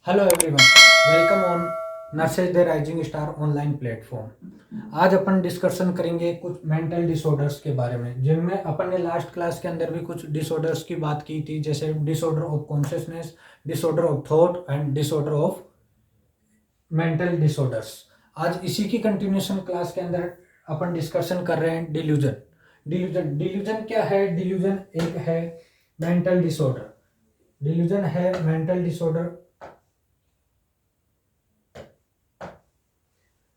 Hello everyone, welcome on nurses the rising star online platform. आज अपन discussion करेंगे कुछ mental disorders के बारे में, जिनमें अपन ने लास्ट क्लास के अंदर भी कुछ डिसऑर्डर्स की बात की थी, जैसे disorder of consciousness, disorder of thought and disorder of mental disorders. आज इसी की कंटिन्यूशन क्लास के अंदर अपन डिस्कशन कर रहे हैं डिल्यूजन। डिल्यूजन क्या है? डिल्यूजन एक है मेंटल डिसऑर्डर। डिल्यूजन है मेंटल डिसऑर्डर।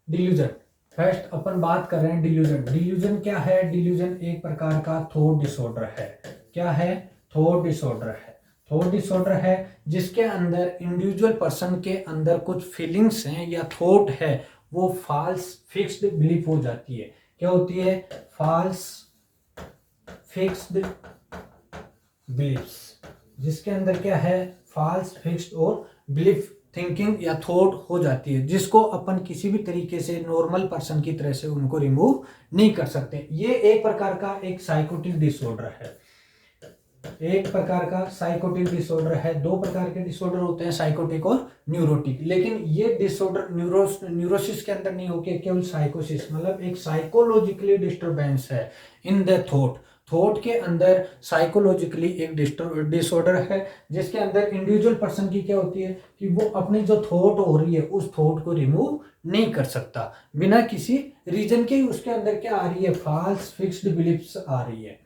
डिल्यूजन फर्स्ट अपन बात कर रहे हैं। डिल्यूजन क्या है? डिल्यूजन एक प्रकार का थॉट डिसऑर्डर है। क्या है? थॉट डिसऑर्डर है। थॉट डिसऑर्डर है जिसके अंदर इंडिविजुअल पर्सन के अंदर कुछ फीलिंग्स हैं या थॉट है, वो फॉल्स फिक्स्ड बिलीफ हो जाती है। क्या होती है? फॉल्स फिक्स्ड बिलीफ्स, जिसके अंदर क्या है? फॉल्स फिक्स्ड और बिलीफ थिंकिंग या थॉट हो जाती है, जिसको अपन किसी भी तरीके से नॉर्मल पर्सन की तरह से उनको रिमूव नहीं कर सकते। ये एक प्रकार का एक साइकोटिक डिसऑर्डर है। एक प्रकार का साइकोटिक डिसऑर्डर है। दो प्रकार के डिसऑर्डर होते हैं, साइकोटिक और न्यूरोटिक। लेकिन ये डिसऑर्डर न्यूरोसिस के अंदर नहीं होके केवल साइकोसिस, मतलब एक साइकोलॉजिकली डिस्टरबेंस है इन द थॉट। थॉट के अंदर साइकोलॉजिकली एक डिसऑर्डर है, जिसके अंदर इंडिविजुअल पर्सन की क्या होती है कि वो अपनी जो थॉट हो रही है उस थॉट को रिमूव नहीं कर सकता बिना किसी रीजन के। उसके अंदर क्या आ रही है? फॉल्स फिक्स्ड बिलीफ्स आ रही है।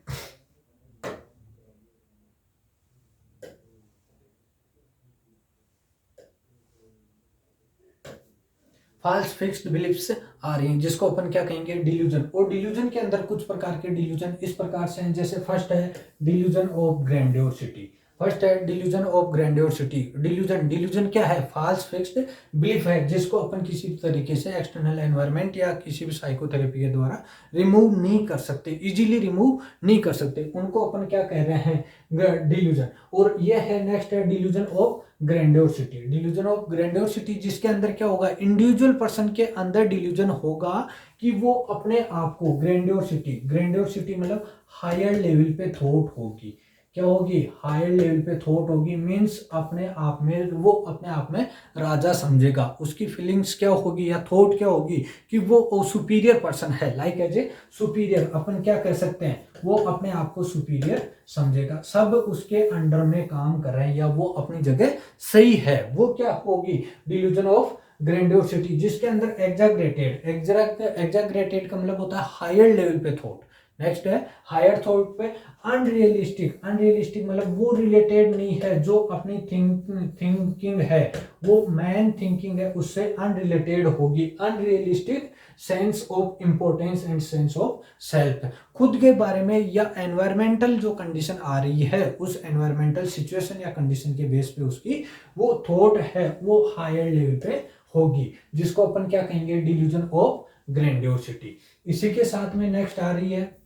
फॉल्स फिक्स्ड बिलीफ्स आ रही हैं, जिसको अपन क्या कहेंगे? डिल्यूजन। और डिल्यूजन के अंदर कुछ प्रकार के डिल्यूजन इस प्रकार से हैं, जैसे फर्स्ट है डिल्यूजन ऑफ ग्रैंडियोसिटी। फर्स्ट है डिल्यूजन ऑफ ग्रैंडियोसिटी। डिल्यूजन क्या है? फॉल्स फिक्स्ड बिलीफ है, जिसको अपन किसी तरीके से एक्सटर्नल एनवायरनमेंट या किसी भी साइकोथेरेपी के द्वारा रिमूव नहीं कर सकते, इजीली रिमूव नहीं कर सकते। उनको अपन क्या कह रहे हैं? डिल्यूजन। और ये है नेक्स्ट है delusion of grandiosity. Delusion of grandiosity, जिसके अंदर क्या होगा? इंडिविजुअल पर्सन के अंदर डिल्यूजन होगा कि वो अपने आप को ग्रैंडियोसिटी मतलब हायर लेवल पे थॉट होगी। क्या होगी? हायर लेवल पे थॉट होगी, मींस अपने आप में वो अपने आप में राजा समझेगा। उसकी फीलिंग्स क्या होगी या थॉट क्या होगी कि वो सुपीरियर पर्सन है, लाइक एज ए सुपीरियर। अपन क्या कह सकते हैं? वो अपने आप को सुपीरियर समझेगा, सब उसके अंडर में काम कर रहे हैं या वो अपनी जगह सही है। वो क्या होगी? डिल्यूजन ऑफ ग्रैंडियोसिटी, जिसके अंदर एग्जैग्रेटेड का मतलब होता है हायर लेवल पे थॉट। नेक्स्ट है हायर थॉट पे अनरियलिस्टिक। अनरियलिस्टिक मतलब वो रिलेटेड नहीं है, जो अपनी थिंकिंग है, वो मैन थिंकिंग है, उससे अनरिलेटेड होगी। Unrealistic sense of importance and sense of self, खुद के बारे में या एनवायरमेंटल जो कंडीशन आ रही है उस एनवायरमेंटल सिचुएशन या कंडीशन के बेस पे उसकी वो थॉट है वो हायर लेवल पे होगी, जिसको अपन क्या कहेंगे? Delusion of grandiosity. इसी के साथ में नेक्स्ट आ रही है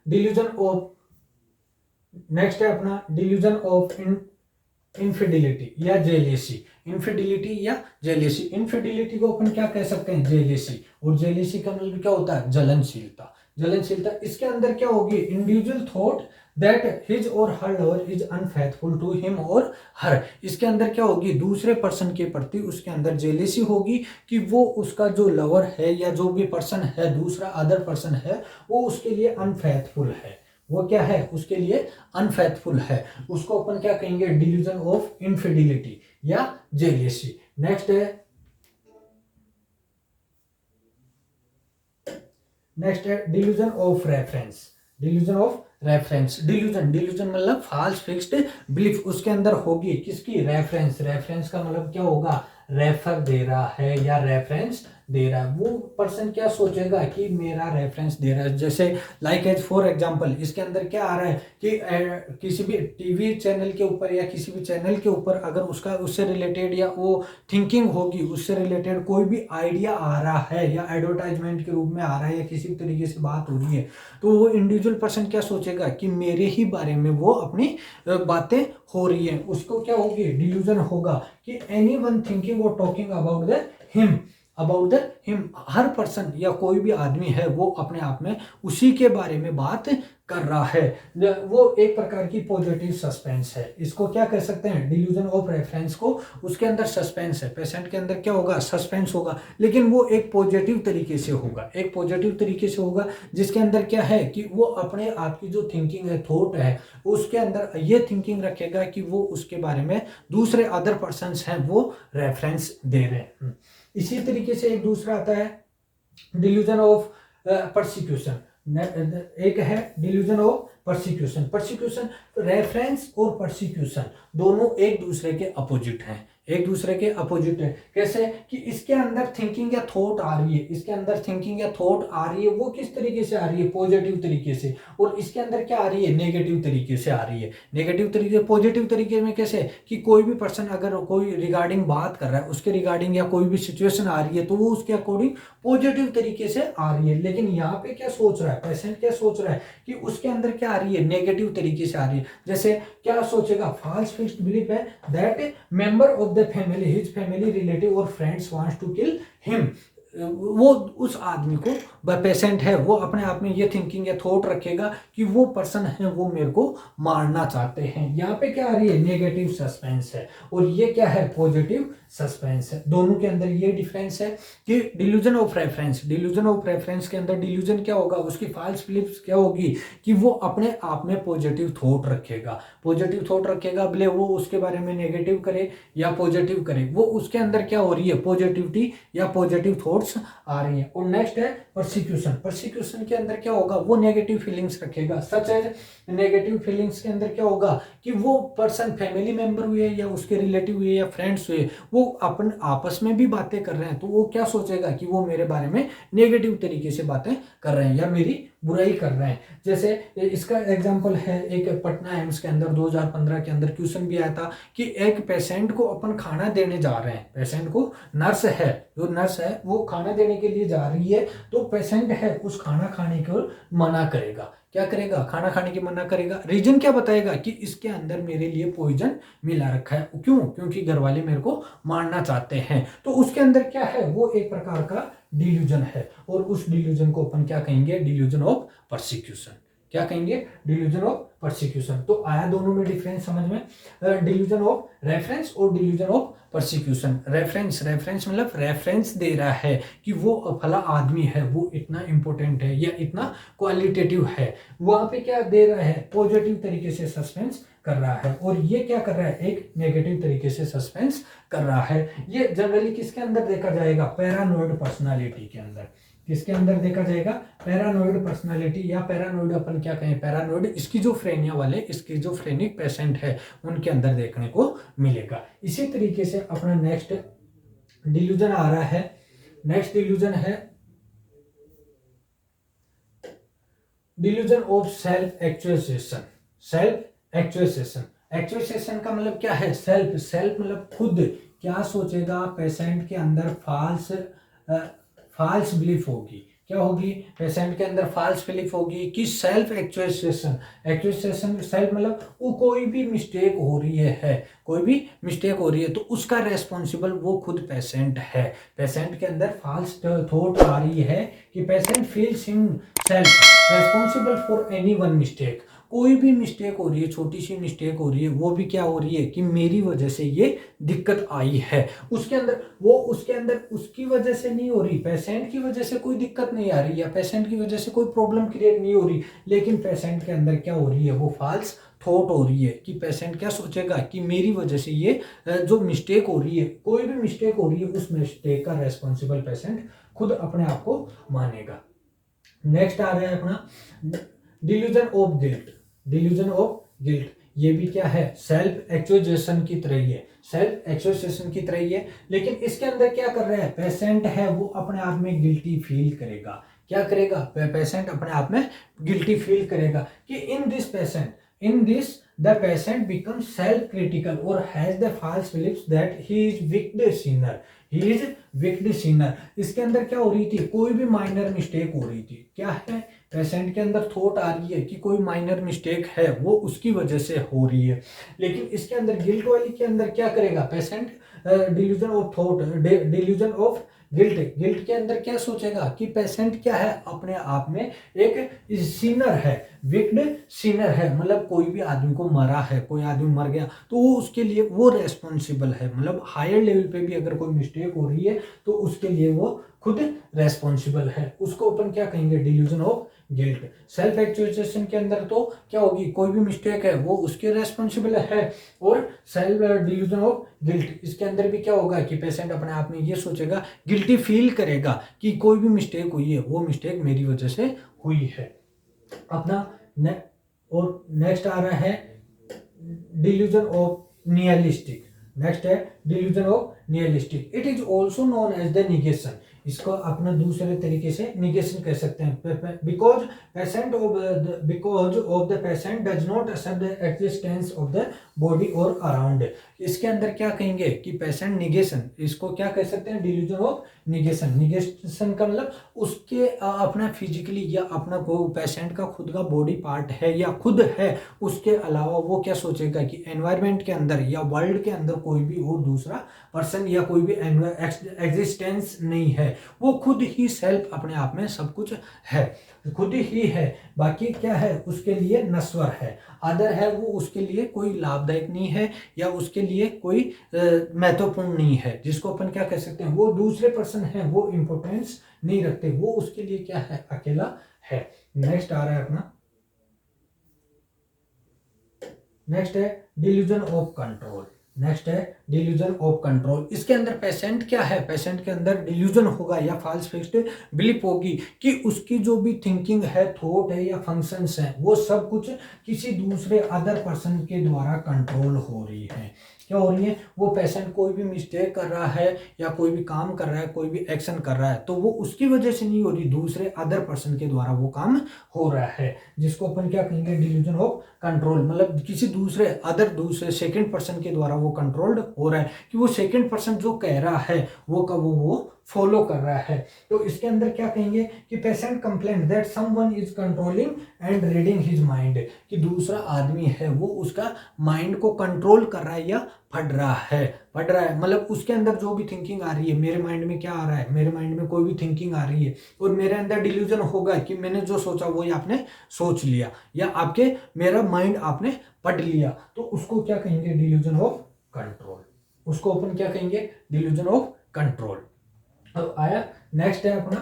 डिल्यूजन ऑफ, नेक्स्ट है अपना डिल्यूजन ऑफ इनफिडिलिटी या जेलेसी। इनफिडिलिटी या जेलेसी। इनफिडिलिटी को अपन क्या कह सकते हैं? जेलेसी। और जेलेसी का मतलब क्या होता है? जलनशीलता। जलनशीलता, इसके अंदर क्या होगी? Individual thought that his or her lover is unfaithful to him or her. इसके अंदर क्या होगी? दूसरे पर्सन के प्रति उसके अंदर जेलेसी होगी कि वो उसका जो लवर है या जो भी पर्सन है, दूसरा अदर पर्सन है, वो उसके लिए अनफेथफुल है। वो क्या है? उसके लिए अनफेथफुल है। उसको अपन क्या कहेंगे? डिल्यूजन ऑफ इनफिडिलिटी या जेलेसी। नेक्स्ट है delusion of reference. Delusion of reference. Delusion मतलब फॉल्स फिक्स्ड बिलीफ उसके अंदर होगी। किसकी? रेफरेंस। रेफरेंस का मतलब क्या होगा? रेफर दे रहा है या रेफरेंस दे रहा है। वो पर्सन क्या सोचेगा कि मेरा रेफरेंस दे रहा है। जैसे लाइक एज फॉर एग्जांपल, इसके अंदर क्या आ रहा है कि किसी भी टीवी चैनल के ऊपर या किसी भी चैनल के ऊपर अगर उसका उससे रिलेटेड या वो थिंकिंग होगी, उससे रिलेटेड कोई भी आइडिया आ रहा है या एडवर्टाइजमेंट के रूप में आ रहा है या किसी भी तरीके से बात हो रही है, तो वो इंडिविजुअल पर्सन क्या सोचेगा कि मेरे ही बारे में वो अपनी बातें हो रही है। उसको क्या होगी? डिल्यूजन होगा कि एनी वन थिंकिंग और talking about the him about the him, her person या कोई भी आदमी है वो अपने आप में उसी के बारे में बात कर रहा है। वो एक प्रकार की पॉजिटिव सस्पेंस है। इसको क्या कह सकते हैं, डिल्यूजन ऑफ रेफरेंस को, उसके अंदर सस्पेंस है, पेशेंट के अंदर क्या होगा, सस्पेंस होगा, लेकिन वो एक पॉजिटिव तरीके से होगा, एक पॉजिटिव तरीके से होगा, जिसके अंदर क्या है कि वो अपने आप की जो थिंकिंग है, थॉट है, उसके अंदर ये थिंकिंग रखेगा कि वो उसके बारे में दूसरे अदर पर्सन हैं वो रेफरेंस दे रहे हैं। इसी तरीके से एक दूसरा आता है डिल्यूजन ऑफ परसिक्यूशन। एक है delusion of persecution. Persecution, reference और परसिक्यूशन दोनों एक दूसरे के अपोजिट हैं, एक दूसरे के अपोजिट है। कैसे कि इसके अंदर थिंकिंग या थॉट आ रही है, इसके अंदर थिंकिंग या थॉट आ रही है, वो किस तरीके से आ रही है, पॉजिटिव तरीके से, और इसके अंदर क्या आ रही है, नेगेटिव तरीके से आ रही है। नेगेटिव तरीके, पॉजिटिव तरीके में कैसे कि कोई भी पर्सन अगर कोई रिगार्डिंग बात कर रहा है, उसके रिगार्डिंग या कोई भी सिचुएशन आ रही है तो वो उसके अकॉर्डिंग पॉजिटिव तरीके से आ रही है। लेकिन यहाँ पे क्या सोच रहा है, पेशेंट क्या सोच रहा है कि उसके अंदर क्या आ रही है, नेगेटिव तरीके से आ रही है। जैसे क्या सोचेगा, फॉल्स फिक्स्ड बिलीफ है that member of the family, his family, relative और friends wants to kill him. वो उस आदमी को, पेशेंट है, वो अपने आप में ये थिंकिंग या थॉट रखेगा कि वो पर्सन है वो मेरे को मारना चाहते हैं। यहाँ पे क्या आ रही है, नेगेटिव सस्पेंस है, और ये क्या है, पॉजिटिव सस्पेंस है। दोनों के अंदर ये डिफरेंस है कि delusion of reference, delusion of reference के अंदर डिल्यूजन क्या होगा, उसकी फॉल्स बिलीफ्स क्या होगी कि वो अपने आप में पॉजिटिव थॉट रखेगा, पॉजिटिव थॉट रखेगा, भले वो उसके बारे में नेगेटिव करे या पॉजिटिव करे, वो उसके अंदर क्या हो रही है, पॉजिटिविटी या पॉजिटिव थॉट्स आ रही है। और नेक्स्ट है परसिक्यूशन। परसिक्यूशन के अंदर क्या होगा, वो नेगेटिव फीलिंग्स रखेगा। सच है, नेगेटिव फीलिंग्स के अंदर क्या होगा कि वो पर्सन फैमिली मेंबर हुए या उसके रिलेटिव हुए या फ्रेंड्स हुए, वो अपन आपस में भी बातें कर रहे हैं तो वो क्या सोचेगा कि वो मेरे बारे में नेगेटिव तरीके से बातें कर रहे हैं या मेरी बुराई कर रहे हैं। जैसे इसका एग्जांपल है, एक पटना एम्स के अंदर 2015 के अंदर क्वेश्चन भी आया था कि एक पेशेंट को अपन खाना देने जा रहे हैं, पेशेंट को नर्स है, जो नर्स है वो खाना देने के लिए जा रही है, तो पेशेंट है उस खाना खाने को मना करेगा। क्या करेगा, खाना खाने की मना करेगा। रीजन क्या बताएगा कि इसके अंदर मेरे लिए पॉइजन मिला रखा है, क्यों, क्योंकि घर वाले मेरे को मारना चाहते हैं। तो उसके अंदर क्या है, वो एक प्रकार का डिल्यूजन है, और उस डिल्यूजन को अपन क्या कहेंगे, डिल्यूजन ऑफ परसिक्यूशन। क्या कहेंगे, डिल्यूजन ऑफ परसिक्यूशन। तो आया दोनों में डिफरेंस समझ में, डिल्यूजन ऑफ रेफरेंस और delusion of persecution. Reference, reference मतलब रेफरेंस दे रहा है कि वो फला आदमी है, वो इतना इंपॉर्टेंट है या इतना क्वालिटेटिव है, वहां पे क्या दे रहा है, पॉजिटिव तरीके से सस्पेंस कर रहा है, और ये क्या कर रहा है, एक नेगेटिव तरीके से सस्पेंस कर रहा है। ये जनरली किसके अंदर देखा जाएगा, पैरानोइड पर्सनालिटी के अंदर। किसके अंदर देखा जाएगा, पैरानोइड पर्सनालिटी, या पैरानोइड अपन क्या कहें, पैरानोइड स्किज़ोफ्रेनिया वाले, स्किज़ोफ्रेनिक पेशेंट है उनके अंदर देखने को मिलेगा। इसी तरीके से अपना नेक्स्ट डिल्यूजन आ रहा है, नेक्स्ट डिल्यूजन है delusion of self actualisation. Self actualisation, actualisation का मतलब क्या है, सेल्फ, सेल्फ मतलब खुद क्या सोचेगा, पेशेंट के अंदर फॉल्स बिलीफ होगी। क्या होगी, पेशेंट के अंदर फॉल्स बिलीफ होगी कि सेल्फ एक्चुअलाइजेशन, एक्चुअलाइजेशन सेल्फ मतलब वो कोई भी मिस्टेक हो रही है, कोई भी मिस्टेक हो रही है तो उसका रेस्पॉन्सिबल वो खुद पेशेंट है। पेशेंट के अंदर फॉल्स थॉट आ रही है कि patient feels himself responsible for any one mistake. कोई भी मिस्टेक हो रही है, छोटी सी मिस्टेक हो रही है, वो भी क्या हो रही है कि मेरी वजह से ये दिक्कत आई है। उसके अंदर वो, उसके अंदर उसकी वजह से नहीं हो रही, पेशेंट की वजह से कोई दिक्कत नहीं आ रही या पेशेंट की वजह से कोई प्रॉब्लम क्रिएट नहीं हो रही, लेकिन पेशेंट के अंदर क्या हो रही है, वो फॉल्स थॉट हो रही है कि पेशेंट क्या सोचेगा कि मेरी वजह से ये जो मिस्टेक हो रही है, कोई भी मिस्टेक हो रही है, उस मिस्टेक का रेस्पॉन्सिबल पेशेंट खुद अपने आप को मानेगा। नेक्स्ट आ रहा है अपना delusion of guilt. Delusion of guilt, ये भी क्या है, सेल्फ एक्चुअलाइजेशन की तरह ही है, सेल्फ एक्चुअलाइजेशन की तरह ही है, लेकिन इसके अंदर क्या कर रहा है, पेशेंट है वो अपने आप में गिल्टी फील करेगा। क्या करेगा, पेशेंट अपने आप में गिल्टी फील करेगा कि in this patient, in this the patient becomes self critical or has the false beliefs that he is wicked sinner, he is wicked sinner। इसके अंदर क्या हो रही थी, कोई भी माइनर मिस्टेक हो रही थी, क्या है पेशेंट के अंदर थॉट आ रही है कि कोई माइनर मिस्टेक है, वो उसकी वजह से हो रही है। लेकिन इसके अंदर गिल्ट वाली के अंदर क्या करेगा patient, delusion of thought, delusion of guilt, guilt के अंदर क्या सोचेगा कि पेशेंट क्या है, अपने आप में एक सिनर है, विक्ड सिनर है, मतलब कोई भी आदमी को मरा है, कोई आदमी मर गया तो वो उसके लिए वो रेस्पॉन्सिबल है, मतलब हायर लेवल पे भी अगर कोई मिस्टेक हो रही है तो उसके लिए वो खुद रेस्पॉन्सिबल है, उसको अपन क्या कहेंगे, delusion of guilt. Self actualisation के अंदर तो क्या होगी, कोई भी मिस्टेक है वो उसके रेस्पॉन्सिबल है, और सेल्फ डिल्यूजन ऑफ गिल्ट इसके अंदर भी क्या होगा कि पेशेंट अपने आप में ये सोचेगा, गिल्टी फील करेगा कि कोई भी मिस्टेक हुई है वो मिस्टेक मेरी वजह से हुई है। अपना और नेक्स्ट आ रहा है डिल्यूजन ऑफ निहिलिस्टिक। नेक्स्ट है delusion of nihilistic, it is also known as the negation, इसको अपना दूसरे तरीके से निगेशन कह सकते हैं, because of the patient does not accept the existence of the body और अराउंड। इसके अंदर क्या कहेंगे कि पेशेंट निगेशन, इसको क्या कह सकते हैं, डिल्यूजन ऑफ निगेशन। निगेशन का मतलब उसके अपना फिजिकली या अपना को पेशेंट का खुद का बॉडी पार्ट है या खुद है, उसके अलावा वो क्या सोचेगा कि एनवायरनमेंट के अंदर या वर्ल्ड के अंदर कोई भी और दूसरा पर्सन या कोई भी एग्जिस्टेंस नहीं है, वो खुद ही सेल्फ अपने आप में सब कुछ है, खुद ही है, बाकी क्या है उसके लिए नश्वर है, अदर है वो उसके लिए कोई लाभदायक नहीं है या उसके लिए कोई महत्वपूर्ण नहीं है, जिसको अपन क्या कह सकते हैं, वो दूसरे पर्सन है, वो इंपॉर्टेंस नहीं रखते, वो उसके लिए क्या है, अकेला है। नेक्स्ट आ रहा है अपना, नेक्स्ट है डिल्यूजन ऑफ कंट्रोल। नेक्स्ट है डिल्यूजन ऑफ कंट्रोल, इसके अंदर पेशेंट क्या है, पेशेंट के अंदर डिल्यूजन होगा या फॉल्स फिक्स्ड बिलीफ होगी कि उसकी जो भी थिंकिंग है, थॉट है या फंक्शंस है, वो सब कुछ किसी दूसरे अदर पर्सन के द्वारा कंट्रोल हो रही है। क्या हो रही है, वो पेशेंट कोई भी मिस्टेक कर रहा है या कोई भी काम कर रहा है, कोई भी एक्शन कर रहा है, तो वो उसकी वजह से नहीं हो रही, दूसरे अदर पर्सन के द्वारा वो काम हो रहा है, जिसको अपन क्या कहेंगे, डिल्यूजन ऑफ कंट्रोल, मतलब किसी दूसरे सेकंड पर्सन के द्वारा वो कंट्रोल्ड हो रहा है, कि वो सेकंड पर्सन जो कह रहा है वो फॉलो कर रहा है। तो इसके अंदर क्या कहेंगे कि patient complain that someone is controlling and reading his mind, कि दूसरा आदमी है वो उसका माइंड को कंट्रोल कर रहा है या पढ़ रहा है, मतलब उसके अंदर जो भी थिंकिंग आ रही है, मेरे माइंड में क्या आ रहा है, मेरे माइंड में कोई भी थिंकिंग आ रही है और मेरे अंदर डिल्यूजन होगा कि मैंने जो सोचा वो आपने सोच लिया या आपके मेरा माइंड आपने पढ़ लिया, तो उसको क्या कहेंगे, डिल्यूजन ऑफ कंट्रोल, उसको अपन क्या कहेंगे, डिल्यूजन ऑफ कंट्रोल। अब आया नेक्स्ट है अपना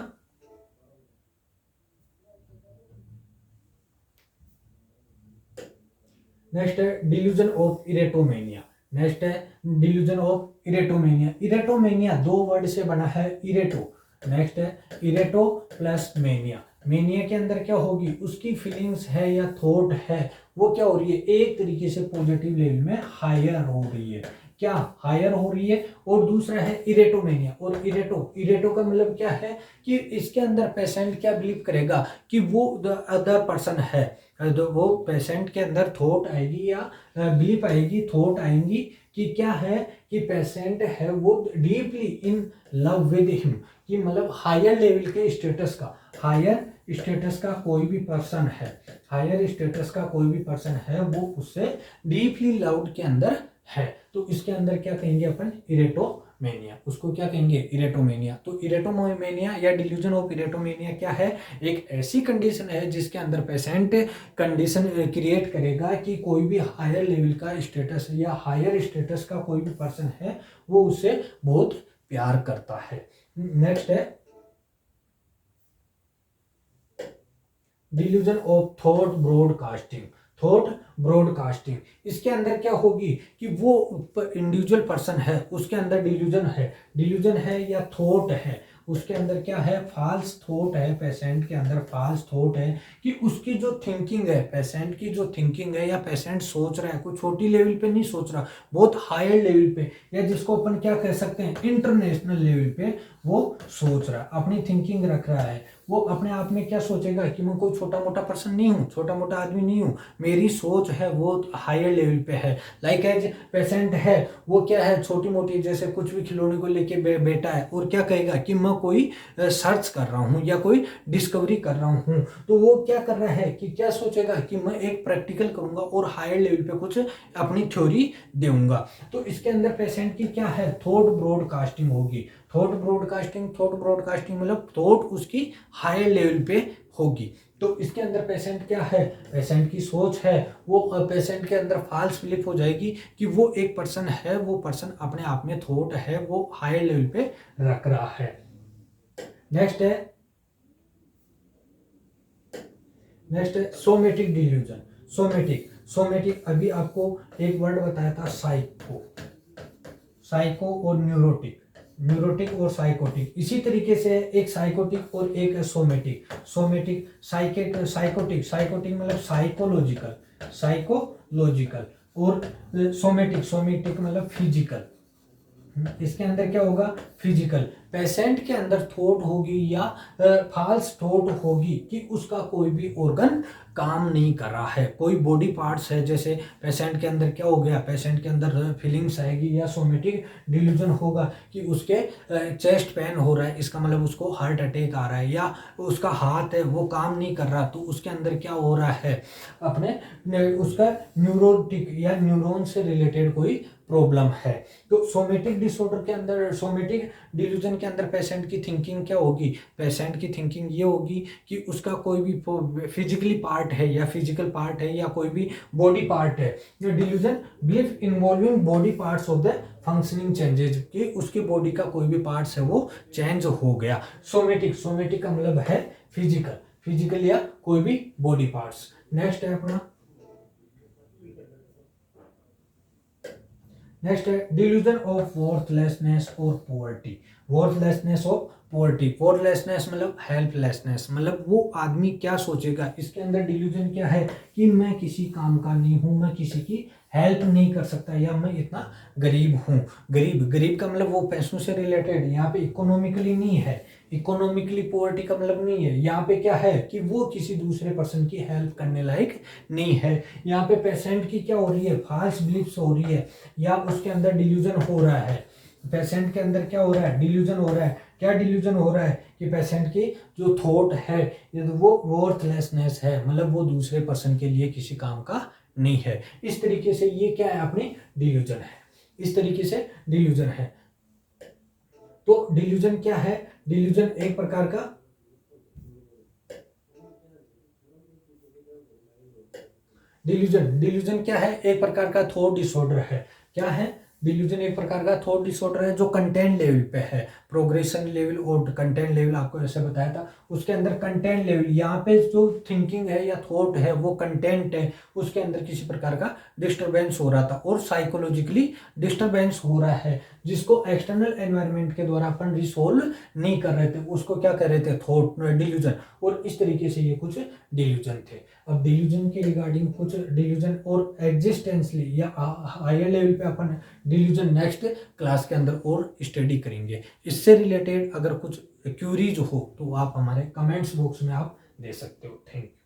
नेक्स्ट है डिल्यूजन ऑफ इरेटोमेनिया। नेक्स्ट है डिल्यूजन ऑफ इरेटोमेनिया। इरेटोमेनिया दो वर्ड से बना है, इरेटो, नेक्स्ट है इरेटो प्लस मेनिया। मेनिया के अंदर क्या होगी, उसकी फीलिंग्स है या थॉट है वो क्या हो रही है, एक तरीके से पॉजिटिव लेवल में हायर हो रही है, क्या हायर हो रही है। और दूसरा है इरेटोमेनिया, और इरेटो का मतलब क्या है कि इसके अंदर पेशेंट क्या बिलीव करेगा कि वो अदर पर्सन है, तो वो पेशेंट के अंदर थॉट आएगी या बिलीफ आएगी, थॉट आएंगी कि क्या है कि पेशेंट है वो deeply in love with him, कि मतलब हायर लेवल के स्टेटस का, हायर स्टेटस का कोई भी पर्सन है, हायर स्टेटस का कोई भी पर्सन है वो उससे डीपली लव्ड के अंदर है, तो इसके अंदर क्या कहेंगे अपन, इरेटोमेनिया, उसको क्या कहेंगे, इरेटोमेनिया। तो इरेटोमेनिया या डिल्यूजन ऑफ इरेटोमेनिया क्या है, एक ऐसी कंडीशन है जिसके अंदर पेशेंट कंडीशन क्रिएट करेगा कि कोई भी हायर लेवल का स्टेटस या हायर स्टेटस का कोई भी पर्सन है वो उससे बहुत प्यार करता है। नेक्स्ट है delusion of thought broadcasting. Thought broadcasting, इसके अंदर क्या होगी कि वो इंडिविजुअल पर्सन है उसके अंदर डिल्यूजन है या थॉट है, उसके अंदर क्या है, फॉल्स थॉट है, पेशेंट के अंदर फॉल्स थॉट है कि उसकी जो थिंकिंग है, पेशेंट की जो थिंकिंग है या पेशेंट सोच रहा है, कोई छोटी लेवल पे नहीं सोच रहा, बहुत हायर लेवल पे, या जिसको अपन क्या कह सकते हैं, इंटरनेशनल लेवल पे वो सोच रहा है, अपनी थिंकिंग रख रहा है, वो अपने आप में क्या सोचेगा कि मैं कोई छोटा मोटा पर्सन नहीं हूँ, छोटा मोटा आदमी नहीं हूँ, मेरी सोच है वो हायर लेवल पे है। लाइक एज पेशेंट है, वो क्या है छोटी मोटी जैसे कुछ भी खिलौने को लेके बैठा है और क्या कहेगा कि मैं कोई सर्च कर रहा हूँ या कोई डिस्कवरी कर रहा हूँ। तो वो क्या कर रहा है कि क्या सोचेगा कि मैं एक प्रैक्टिकल करूंगा और हायर लेवल पे कुछ अपनी थ्योरी दूंगा। तो इसके अंदर पेशेंट की क्या है थॉट ब्रॉडकास्टिंग होगी। थॉट ब्रॉडकास्टिंग मतलब थॉट उसकी हायर लेवल पे होगी। तो इसके अंदर पेशेंट क्या है, पेशेंट की सोच है वो पेशेंट के अंदर फॉल्स बिलीफ हो जाएगी कि वो एक पर्सन है, वो पर्सन अपने आप में थॉट है वो हायर लेवल पे रख रहा है। नेक्स्ट है सोमेटिक डिल्यूजन। सोमेटिक अभी आपको एक वर्ड बताया था साइको और न्यूरोटिक और साइकोटिक। इसी तरीके से एक साइकोटिक और एक सोमेटिक साइकोटिक मतलब साइकोलॉजिकल और सोमेटिक मतलब फिजिकल। इसके अंदर क्या होगा फिजिकल, पेशेंट के अंदर थॉट होगी या फॉल्स थॉट होगी कि उसका कोई भी ऑर्गन काम नहीं कर रहा है, कोई बॉडी पार्ट्स है। जैसे पेशेंट के अंदर क्या हो गया, पेशेंट के अंदर फीलिंग्स आएगी या सोमेटिक डिल्यूजन होगा कि उसके चेस्ट पेन हो रहा है, इसका मतलब उसको हार्ट अटैक आ रहा है, या उसका हाथ है वो काम नहीं कर रहा तो उसके अंदर क्या हो रहा है अपने उसका न्यूरोटिक या न्यूरॉन से रिलेटेड कोई प्रॉब्लम है। तो सोमेटिक डिसऑर्डर के अंदर, सोमेटिक डिल्यूजन के अंदर पेशेंट की थिंकिंग क्या होगी, पेशेंट की थिंकिंग ये होगी कि उसका कोई भी फिजिकली पार्ट है या फिजिकल पार्ट है या कोई भी बॉडी पार्ट है। Delusion belief involving body parts of the functioning changes, कि उसकी बॉडी का कोई भी पार्ट्स है वो चेंज हो गया। सोमेटिक का मतलब है फिजिकल या कोई भी बॉडी पार्ट्स। नेक्स्ट है अपना डिल्यूजन ऑफ वर्थलेसनेस और पॉवर्टी। वर्थलेसनेस मतलब हेल्पलेसनेस, मतलब वो आदमी क्या सोचेगा, इसके अंदर डिल्यूजन क्या है कि मैं किसी काम का नहीं हूं, मैं किसी की हेल्प नहीं कर सकता, या मैं इतना गरीब हूँ। गरीब का मतलब वो पैसों से रिलेटेड, यहाँ पे इकोनॉमिकली नहीं है, इकोनॉमिकली पॉवर्टी का मतलब नहीं है। यहाँ पे क्या है कि वो किसी दूसरे पर्सन की हेल्प करने लायक नहीं है। यहाँ पे पेशेंट की क्या हो रही है फॉल्स बिलीफ्स हो रही है या उसके अंदर डिल्यूजन हो रहा है। पेशेंट के अंदर क्या हो रहा है डिल्यूजन हो रहा है। क्या डिल्यूजन हो रहा है कि पेशेंट की जो थॉट है ये तो वो वर्थलेसनेस है, मतलब वो दूसरे पर्सन के लिए किसी काम का नहीं है। इस तरीके से ये क्या है अपनी डिल्यूजन है, इस तरीके से डिल्यूजन है। तो डिल्यूजन क्या है, डिल्यूजन एक प्रकार का डिल्यूजन क्या है, एक प्रकार का थॉट डिसऑर्डर है। क्या है डिल्यूजन, एक प्रकार का थॉट डिसऑर्डर है जो कंटेंट लेवल पे है। प्रोग्रेशन लेवल और कंटेंट लेवल आपको जैसे बताया था, उसके अंदर कंटेंट लेवल, यहाँ पे जो थिंकिंग है या थॉट है वो कंटेंट है, उसके अंदर किसी प्रकार का डिस्टरबेंस हो रहा था और साइकोलॉजिकली डिस्टरबेंस हो रहा है, जिसको एक्सटर्नल एनवायरनमेंट के द्वारा अपन रिसोल्व नहीं कर रहे थे, उसको क्या कर रहे थे थॉट डिल्यूजन। और इस तरीके से ये कुछ डिल्यूजन थे। अब डिल्यूजन के रिगार्डिंग कुछ डिल्यूजन और एग्जिस्टेंसली या हायर लेवल पे अपन डिल्यूजन नेक्स्ट क्लास के अंदर और स्टडी करेंगे। इससे रिलेटेड अगर कुछ क्यूरीज हो तो आप हमारे कमेंट्स बॉक्स में आप दे सकते हो। Thank you.